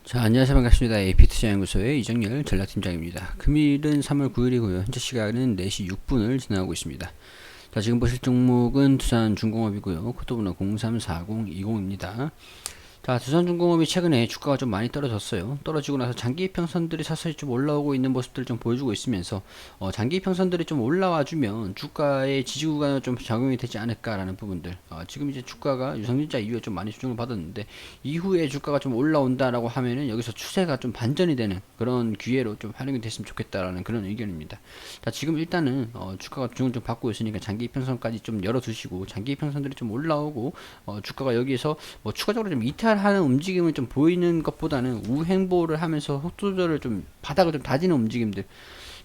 자, 안녕하세요. 반갑습니다. AP투자연구소의 이정열 전략팀장입니다. 금일은 3월 9일이고요. 현재 시간은 4시 6분을 지나고 있습니다. 자, 지금 보실 종목은 두산중공업이고요. 코드번호 034020입니다. 자, 두산중공업이 최근에 주가가 좀 많이 떨어졌어요. 떨어지고 나서 장기평선들이 서서히 좀 올라오고 있는 모습들을 좀 보여주고 있으면서 장기평선들이 좀 올라와주면 주가의 지지구간에 좀 작용이 되지 않을까라는 부분들. 지금 이제 주가가 유상증자 이후에 좀 많이 조정을 받았는데 이후에 주가가 좀 올라온다라고 하면은 여기서 추세가 좀 반전이 되는 그런 기회로 좀 활용이 됐으면 좋겠다라는 그런 의견입니다. 자, 지금 일단은 주가가 조정을 좀 받고 있으니까 장기평선까지 좀 열어두시고 장기평선들이 좀 올라오고 주가가 여기에서 뭐 추가적으로 좀 이탈하는 움직임을 좀 보이는 것보다는 우행보를 하면서 속도 조절을 좀 바닥을 좀 다지는 움직임들,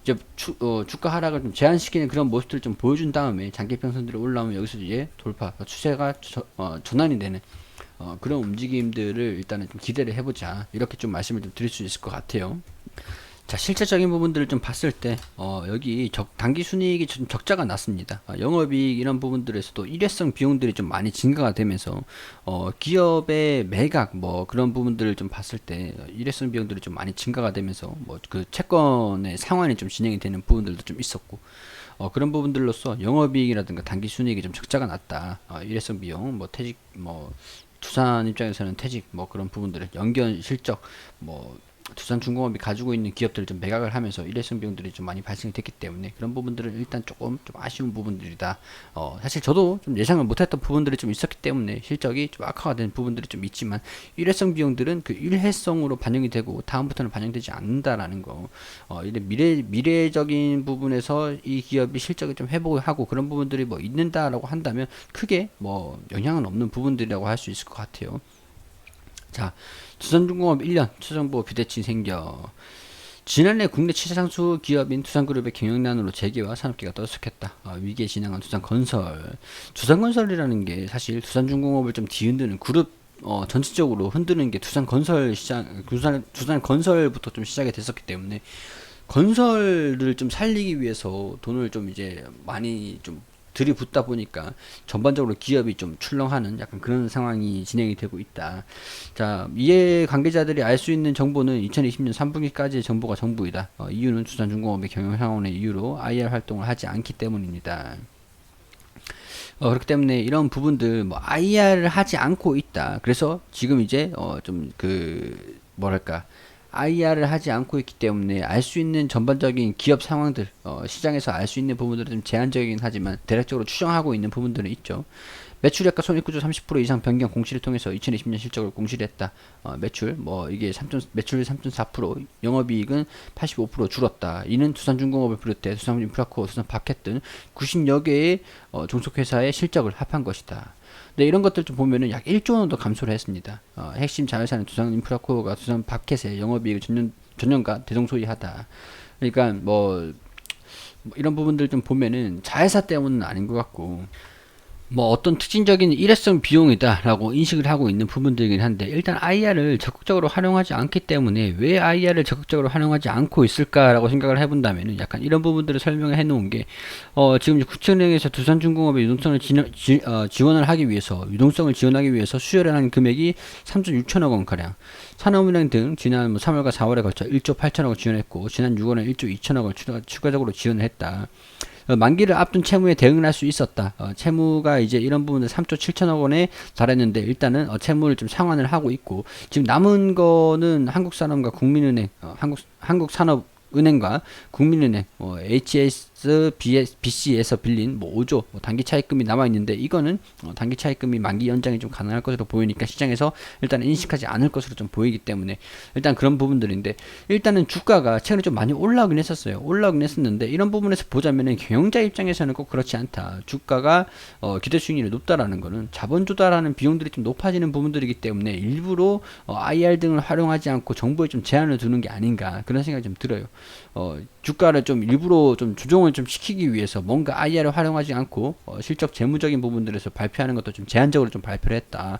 이제 주가 하락을 좀 제한시키는 그런 모습들을 좀 보여준 다음에 장기평선들이 올라오면 여기서 이제 돌파 추세가 전환이 되는 그런 움직임들을 일단은 좀 기대를 해보자, 이렇게 좀 말씀을 좀 드릴 수 있을 것 같아요. 자, 실질적인 부분들을 좀 봤을 때, 여기 단기 순이익이 좀 적자가 났습니다. 영업이익 이런 부분들에서도 일회성 비용들이 좀 많이 증가가 되면서, 기업의 매각, 뭐, 그런 부분들을 좀 봤을 때, 일회성 비용들이 좀 많이 증가가 되면서, 뭐, 그 채권의 상환이 좀 진행이 되는 부분들도 좀 있었고, 그런 부분들로서 영업이익이라든가 단기 순이익이 좀 적자가 났다. 일회성 비용, 뭐, 퇴직, 뭐, 투산 입장에서는 퇴직, 뭐, 그런 부분들을, 연기현 실적, 뭐, 두산중공업이 가지고 있는 기업들을 좀 매각을 하면서 일회성 비용들이 좀 많이 발생이 됐기 때문에 그런 부분들은 일단 조금 좀 아쉬운 부분들이다. 사실 저도 좀 예상을 못했던 부분들이 좀 있었기 때문에 실적이 좀 악화가 된 부분들이 좀 있지만 일회성 비용들은 그 일회성으로 반영이 되고 다음부터는 반영되지 않는다라는 거. 이런 미래적인 부분에서 이 기업이 실적을 좀 회복을 하고 그런 부분들이 뭐 있는다라고 한다면 크게 뭐 영향은 없는 부분들이라고 할 수 있을 것 같아요. 자, 두산중공업 1년 추정보 비대칭 생겨. 지난해 국내 최상수 기업인 두산그룹의 경영난으로 재계와 산업계가 떠들썩했다. 위기에 진앙한 두산건설. 두산건설이라는 게 사실 두산중공업을 좀 뒤흔드는 그룹, 전체적으로 흔드는 게 두산건설 시장, 두산건설부터 좀 시작이 됐었기 때문에 건설을 좀 살리기 위해서 돈을 좀 이제 많이 좀 들이붓다 보니까 전반적으로 기업이 좀 출렁하는 약간 그런 상황이 진행이 되고 있다. 자, 이해 관계자들이 알 수 있는 정보는 2020년 3분기까지의 정보가 전부이다. 이유는 두산중공업의 경영 상황의 이유로 IR 활동을 하지 않기 때문입니다. 그렇기 때문에 이런 부분들 뭐 IR을 하지 않고 있다. 그래서 지금 이제 좀 그 뭐랄까 IR을 하지 않고 있기 때문에 알 수 있는 전반적인 기업 상황들, 시장에서 알 수 있는 부분들은 좀 제한적이긴 하지만 대략적으로 추정하고 있는 부분들은 있죠. 매출액과 손익구조 30% 이상 변경 공시를 통해서 2020년 실적을 공시를 했다. 매출 뭐 이게 매출 3.4%, 영업이익은 85% 줄었다. 이는 두산중공업을 비롯해 두산인프라코어, 두산파켓 등 90여 개의 종속회사의 실적을 합한 것이다. 네, 이런 것들 좀 보면은 약 1조 원 더 감소를 했습니다. 핵심 자회사는 두산인프라코어가 두산파켓의 영업이익을 전년과 대동소이하다. 그러니까 뭐 이런 부분들 좀 보면은 자회사 때문은 아닌 것 같고, 뭐 어떤 특징적인 일회성 비용이다라고 인식을 하고 있는 부분들이긴 한데, 일단 IR을 적극적으로 활용하지 않기 때문에 왜 IR을 적극적으로 활용하지 않고 있을까라고 생각을 해본다면은 약간 이런 부분들을 설명을 해놓은 게, 지금 구청은행에서 두산중공업의 유동성을 지원을 하기 위해서, 유동성을 지원하기 위해서 수혈을 한 금액이 3조 6천억 원 가량, 산업은행 등 지난 3월과 4월에 걸쳐 1조 8천억을 지원했고 지난 6월에 1조 2천억을 추가적으로 지원을 했다. 만기를 앞둔 채무에 대응을 할 수 있었다. 채무가 이제 이런 부분은 3조 7천억 원에 달했는데 일단은 채무를 좀 상환을 하고 있고, 지금 남은 거는 한국산업과 국민은행, 한국산업은행과 국민은행, HSBC에서 빌린 뭐 5조 단기 차입금이 남아 있는데, 이거는 단기 차입금이 만기 연장이 좀 가능할 것으로 보이니까 시장에서 일단 인식하지 않을 것으로 좀 보이기 때문에 일단 그런 부분들인데, 일단은 주가가 최근에 좀 많이 올라오긴 했었어요. 올라오긴 했었는데 이런 부분에서 보자면은 경영자 입장에서는 꼭 그렇지 않다. 주가가 기대 수익률이 높다라는 거는 자본 조달하는 비용들이 좀 높아지는 부분들이기 때문에 일부러 IR 등을 활용하지 않고 정보에 좀 제한을 두는 게 아닌가, 그런 생각이 좀 들어요. 주가를 좀 일부러 좀 조정을 좀 시키기 위해서 뭔가 IR을 활용하지 않고 실적 재무적인 부분들에서 발표하는 것도 좀 제한적으로 좀 발표를 했다.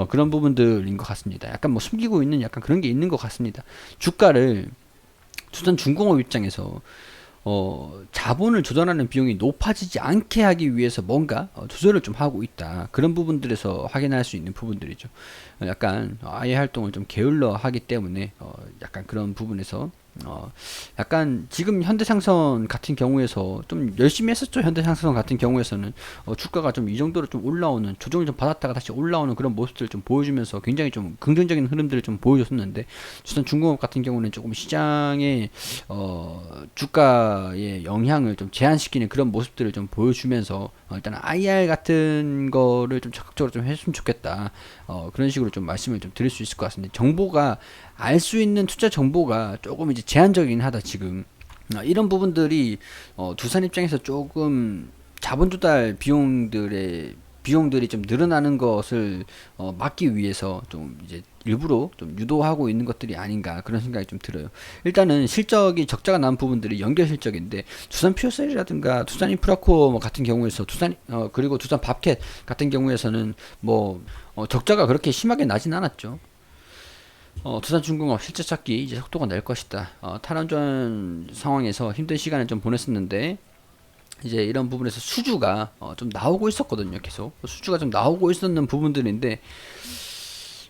그런 부분들인 것 같습니다. 약간 뭐 숨기고 있는 약간 그런 게 있는 것 같습니다. 주가를 두산중공업 입장에서 자본을 조달하는 비용이 높아지지 않게 하기 위해서 뭔가 조절을 좀 하고 있다. 그런 부분들에서 확인할 수 있는 부분들이죠. 약간 아예 활동을 좀 게을러 하기 때문에 약간 그런 부분에서 약간 지금 현대상선 같은 경우에서 좀 열심히 했었죠. 현대상선 같은 경우에서는 주가가 좀 이 정도로 좀 올라오는, 조정을 좀 받았다가 다시 올라오는 그런 모습들을 좀 보여주면서 굉장히 좀 긍정적인 흐름들을 좀 보여줬었는데, 두산중공업 같은 경우는 조금 시장의 주가의 영향을 좀 제한시키는 그런 모습들을 좀 보여주면서 일단 IR 같은 거를 좀 적극적으로 좀 했으면 좋겠다. 그런 식으로 좀 말씀을 좀 드릴 수 있을 것 같습니다. 정보가, 알 수 있는 투자 정보가 조금 이제 제한적이긴 하다 지금. 이런 부분들이 두산 입장에서 조금 자본 조달 비용들이 좀 늘어나는 것을 막기 위해서 좀 이제 일부러 좀 유도하고 있는 것들이 아닌가, 그런 생각이 좀 들어요. 일단은 실적이 적자가 난 부분들이 연결 실적인데, 두산 퓨어셀이라든가 두산 인프라코어 뭐 같은 경우에서 그리고 두산 밥켓 같은 경우에서는 뭐 적자가 그렇게 심하게 나진 않았죠. 두산중공업 실적 찾기 이제 속도가 낼 것이다. 탈원전 상황에서 힘든 시간을 좀 보냈었는데, 이제 이런 부분에서 수주가 좀 나오고 있었거든요. 계속 수주가 좀 나오고 있었는 부분들인데,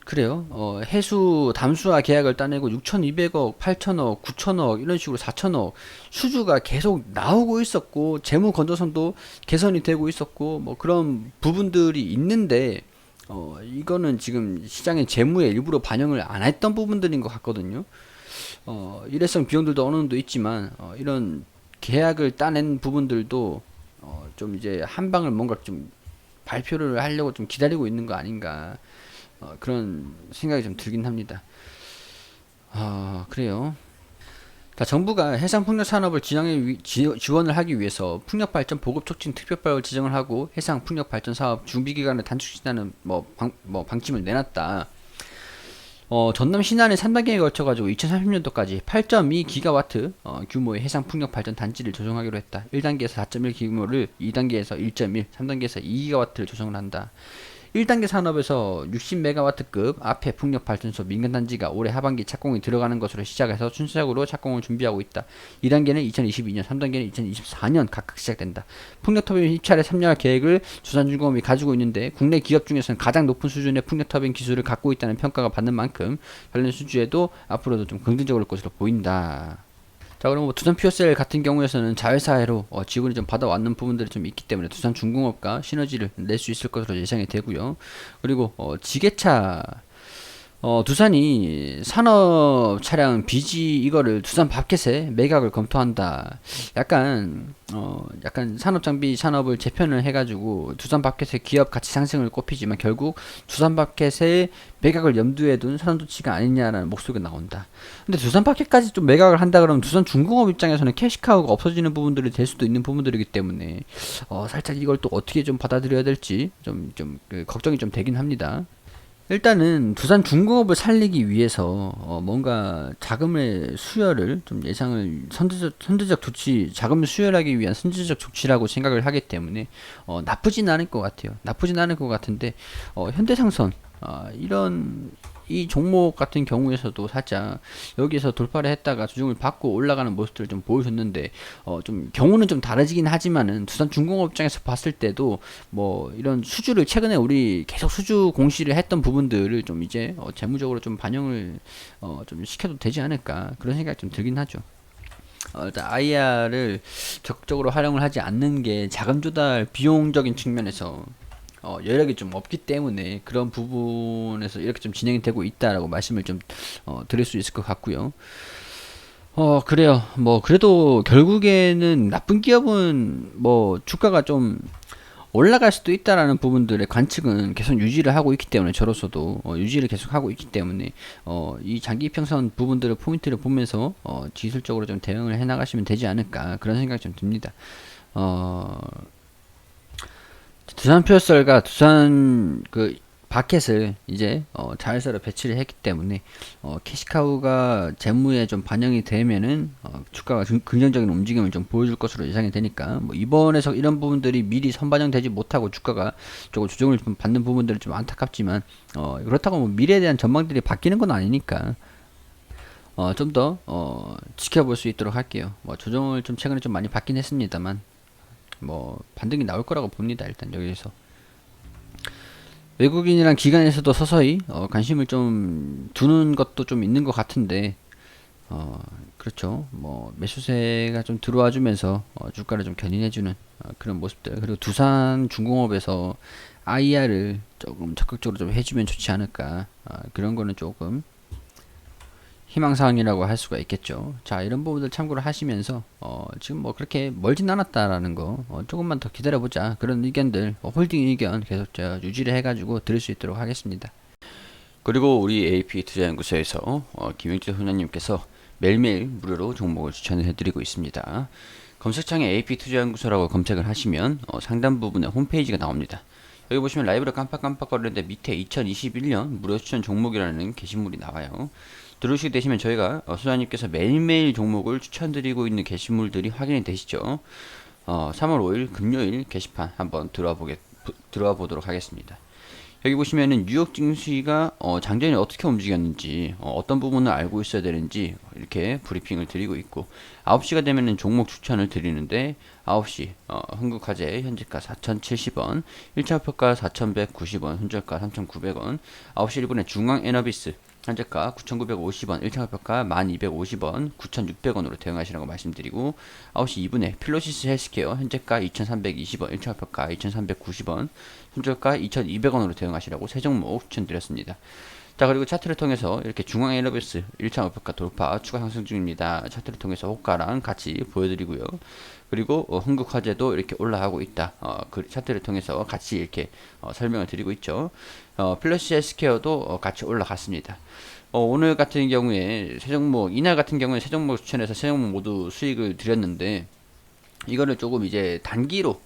그래요. 해수 담수화 계약을 따내고 6,200억, 8천억, 9천억 이런 식으로 4천억 수주가 계속 나오고 있었고, 재무 건전성도 개선이 되고 있었고, 뭐 그런 부분들이 있는데, 이거는 지금 시장의 재무에 일부러 반영을 안 했던 부분들인 것 같거든요. 일회성 비용들도 어느 정도 있지만, 이런 계약을 따낸 부분들도 좀 이제 한 방을 뭔가 좀 발표를 하려고 좀 기다리고 있는 거 아닌가, 그런 생각이 좀 들긴 합니다. 그래요. 그러니까 정부가 해상 풍력 산업을 지원을 하기 위해서 풍력 발전 보급 촉진 특별법을 지정을 하고 해상 풍력 발전 사업 준비 기간을 단축시키는 뭐 방침을 내놨다. 전남 신안의 3단계에 걸쳐가지고 2030년도까지 8.2 기가와트 규모의 해상 풍력 발전 단지를 조성하기로 했다. 1단계에서 4.1 규모를 2단계에서 1.1, 3단계에서 2기가와트를 조성을 한다. 1단계 산업에서 60메가와트급 앞에 풍력발전소 민간단지가 올해 하반기 착공이 들어가는 것으로 시작해서 순차적으로 착공을 준비하고 있다. 2단계는 2022년, 3단계는 2024년 각각 시작된다. 풍력터빈 입찰에 참여할 계획을 두산중공업이 가지고 있는데, 국내 기업 중에서는 가장 높은 수준의 풍력터빈 기술을 갖고 있다는 평가가 받는 만큼 관련 수주에도 앞으로도 좀 긍정적일 것으로 보인다. 자, 그럼 뭐 두산 퓨어셀 같은 경우에서는 자회사로 지원이 좀 받아왔는 부분들이 좀 있기 때문에 두산중공업과 시너지를 낼 수 있을 것으로 예상이 되고요. 그리고 지게차, 두산이 산업 차량 비지 이거를 두산 밥켓에 매각을 검토한다. 약간 산업 장비 산업을 재편을 해가지고 두산 밥켓의 기업 가치 상승을 꼽히지만, 결국 두산 밥켓의 매각을 염두에 둔 선조치가 아니냐라는 목소리가 나온다. 근데 두산 밥켓까지 좀 매각을 한다 그러면 두산 중공업 입장에서는 캐시카우가 없어지는 부분들이 될 수도 있는 부분들이기 때문에 살짝 이걸 또 어떻게 좀 받아들여야 될지 걱정이 좀 되긴 합니다. 일단은 두산중공업을 살리기 위해서 뭔가 자금의 수혈을 좀 예상을, 선제적 조치, 자금을 수혈하기 위한 선제적 조치라고 생각을 하기 때문에 나쁘진 않을 것 같아요. 나쁘진 않을 것 같은데, 현대상선 이런 이 종목 같은 경우에서도 살짝 여기에서 돌파를 했다가 조정을 받고 올라가는 모습들을 좀 보여줬는데, 좀 경우는 좀 다르긴 하지만은 두산중공업 입장에서 봤을 때도 뭐 이런 수주를 최근에 우리 계속 수주 공시를 했던 부분들을 좀 이제 재무적으로 좀 반영을 좀 시켜도 되지 않을까, 그런 생각이 좀 들긴 하죠. 일단 IR을 적극적으로 활용을 하지 않는 게 자금 조달 비용적인 측면에서 여력이 좀 없기 때문에 그런 부분에서 이렇게 좀 진행이 되고 있다라고 말씀을 좀 드릴 수 있을 것 같고요. 그래요. 뭐 그래도 결국에는 나쁜 기업은 뭐 주가가 좀 올라갈 수도 있다라는 부분들의 관측은 계속 유지를 하고 있기 때문에, 저로서도 유지를 계속 하고 있기 때문에 이 장기 이평선 부분들을 포인트를 보면서 기술적으로 좀 대응을 해 나가시면 되지 않을까, 그런 생각이 좀 듭니다. 두산 퓨어셀과 두산 그 바켓을 이제 자회사로 배치를 했기 때문에 캐시카우가 재무에 좀 반영이 되면은 주가가 긍정적인 움직임을 좀 보여줄 것으로 예상이 되니까, 뭐 이번에서 이런 부분들이 미리 선반영되지 못하고 주가가 조금 조정을 좀 받는 부분들은 좀 안타깝지만, 그렇다고 뭐 미래에 대한 전망들이 바뀌는 건 아니니까 좀 더 지켜볼 수 있도록 할게요. 뭐 조정을 좀 최근에 좀 많이 받긴 했습니다만 뭐 반등이 나올 거라고 봅니다. 일단 여기서 외국인이랑 기관에서도 서서히 관심을 좀 두는 것도 좀 있는 것 같은데 그렇죠. 뭐 매수세가 좀 들어와 주면서 주가를 좀 견인해주는 그런 모습들. 그리고 두산중공업에서 IR을 조금 적극적으로 좀 해주면 좋지 않을까. 그런 거는 조금 희망사항이라고 할 수가 있겠죠. 자, 이런 부분들 참고를 하시면서 지금 뭐 그렇게 멀진 않았다라는 거 조금만 더 기다려보자, 그런 의견들, 홀딩 의견 계속 제가 유지를 해가지고 들을 수 있도록 하겠습니다. 그리고 우리 AP투자연구소에서 김영재 소장님께서 매일매일 무료로 종목을 추천을 해드리고 있습니다. 검색창에 AP투자연구소라고 검색을 하시면 상단 부분에 홈페이지가 나옵니다. 여기 보시면 라이브를 깜빡깜빡거리는데 밑에 2021년 무료 추천 종목이라는 게시물이 나와요. 들어오시게 되시면 저희가 소장님께서 매일매일 종목을 추천드리고 있는 게시물들이 확인이 되시죠. 3월 5일 금요일 게시판 한번 들어와 보도록 하겠습니다. 여기 보시면은 뉴욕 증시가 장전이 어떻게 움직였는지, 어떤 부분을 알고 있어야 되는지 이렇게 브리핑을 드리고 있고, 9시가 되면은 종목 추천을 드리는데 9시 흥국화재 현재가 4,070원, 1차 목표가 4,190원, 손절가 3,900원, 9시 1분에 중앙에너비스 현재가 9,950원, 1차 목표가 1,250원, 9,600원으로 대응하시라고 말씀드리고, 9시 2분에 필로시스 헬스케어 현재가 2,320원, 1차 목표가 2,390원, 손절가 2,200원으로 대응하시라고 세 종목 추천드렸습니다. 자, 그리고 차트를 통해서 이렇게 중앙에너비스 1차 목표가 돌파 추가 상승 중입니다. 차트를 통해서 호가랑 같이 보여드리고요. 그리고 흥국화재도 이렇게 올라가고 있다. 그 차트를 통해서 같이 이렇게 설명을 드리고 있죠. 플러시 헬스케어도 같이 올라갔습니다. 오늘 같은 경우에 세 종목, 이날 같은 경우에 세 종목 추천해서 세 종목 모두 수익을 드렸는데, 이거를 조금 이제 단기로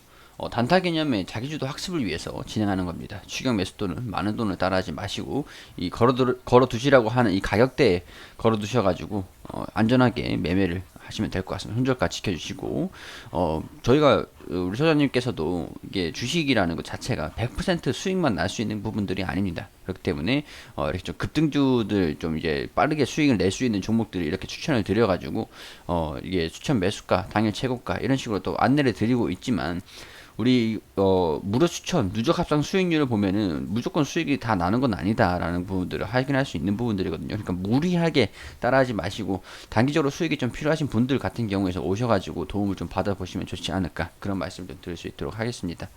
단타 개념의 자기주도 학습을 위해서 진행하는 겁니다. 추경 매수 또는 많은 돈을 따라하지 마시고 이 걸어두시라고 하는 이 가격대에 걸어두셔가지고 안전하게 매매를 하시면 될 것 같습니다. 손절가 지켜주시고, 저희가 우리 소장님께서도 이게 주식이라는 것 자체가 100% 수익만 날 수 있는 부분들이 아닙니다. 그렇기 때문에 이렇게 좀 급등주들 좀 이제 빠르게 수익을 낼 수 있는 종목들을 이렇게 추천을 드려가지고 이게 추천 매수가, 당일 최고가 이런 식으로 또 안내를 드리고 있지만, 우리 무료 추천 누적 합산 수익률을 보면은 무조건 수익이 다 나는 건 아니다라는 부분들을 확인할 수 있는 부분들이거든요. 그러니까 무리하게 따라하지 마시고 단기적으로 수익이 좀 필요하신 분들 같은 경우에서 오셔가지고 도움을 좀 받아보시면 좋지 않을까, 그런 말씀 좀 드릴 수 있도록 하겠습니다.